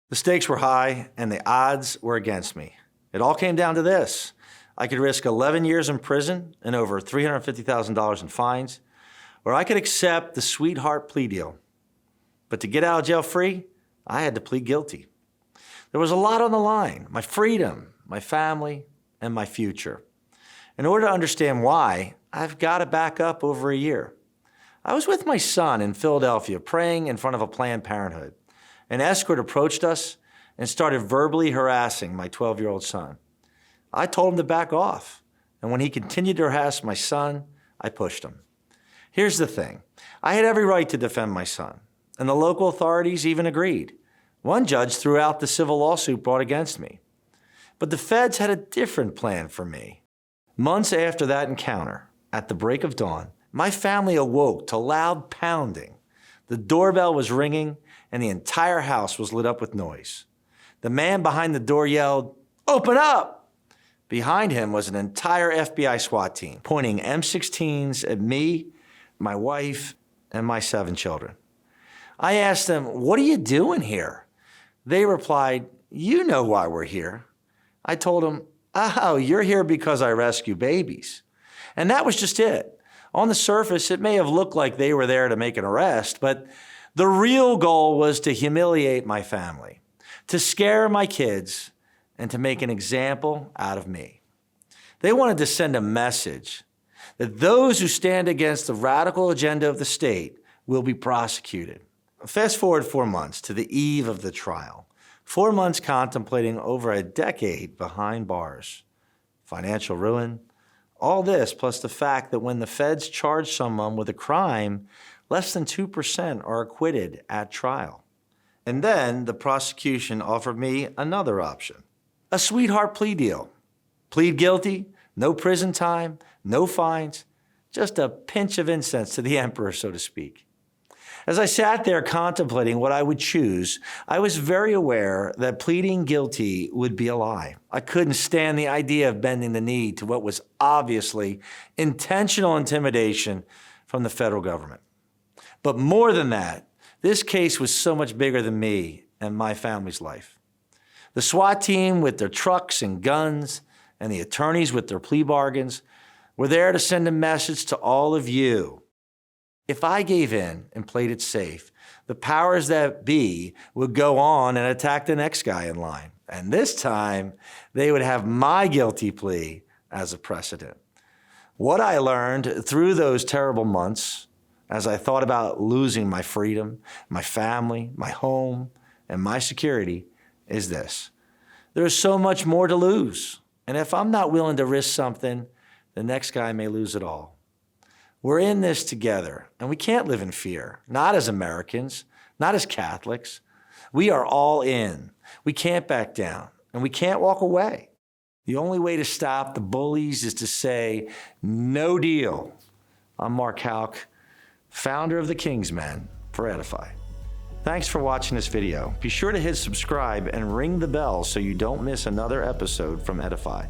The stakes were high and the odds were against me. It all came down to this. I could risk 11 years in prison and over $350,000 in fines, or I could accept the sweetheart plea deal. But to get out of jail free, I had to plead guilty. There was a lot on the line: my freedom, my family, and my future. In order to understand why, I've got to back up over a year. I was with my son in Philadelphia praying in front of a Planned Parenthood. An escort approached us and started verbally harassing my 12-year-old son. I told him to back off, and when he continued to harass my son, I pushed him. Here's the thing. I had every right to defend my son, and the local authorities even agreed. One judge threw out the civil lawsuit brought against me. But the feds had a different plan for me. Months after that encounter, at the break of dawn, my family awoke to loud pounding. The doorbell was ringing, and the entire house was lit up with noise. The man behind the door yelled, "Open up!" Behind him was an entire FBI SWAT team, pointing M16s at me, my wife, and my 7 children. I asked them, "What are you doing here?" They replied, "You know why we're here." I told them, "Oh, you're here because I rescue babies." And that was just it. On the surface, it may have looked like they were there to make an arrest, but the real goal was to humiliate my family, to scare my kids, and to make an example out of me. They wanted to send a message that those who stand against the radical agenda of the state will be prosecuted. Fast forward 4 months to the eve of the trial. 4 months contemplating over a decade behind bars. Financial ruin. All this plus the fact that when the feds charge someone with a crime, less than 2% are acquitted at trial. And then the prosecution offered me another option. A sweetheart plea deal. Plead guilty, no prison time, no fines, just a pinch of incense to the emperor, so to speak. As I sat there contemplating what I would choose, I was very aware that pleading guilty would be a lie. I couldn't stand the idea of bending the knee to what was obviously intentional intimidation from the federal government. But more than that, this case was so much bigger than me and my family's life. The SWAT team with their trucks and guns and the attorneys with their plea bargains were there to send a message to all of you. If I gave in and played it safe, the powers that be would go on and attack the next guy in line. And this time, they would have my guilty plea as a precedent. What I learned through those terrible months, as I thought about losing my freedom, my family, my home, and my security, is this. There's so much more to lose. And if I'm not willing to risk something, the next guy may lose it all. We're in this together, and we can't live in fear, not as Americans, not as Catholics. We are all in. We can't back down, and we can't walk away. The only way to stop the bullies is to say, no deal. I'm Mark Houck, founder of the Kingsmen for EDIFY. Thanks for watching this video. Be sure to hit subscribe and ring the bell so you don't miss another episode from EDIFY.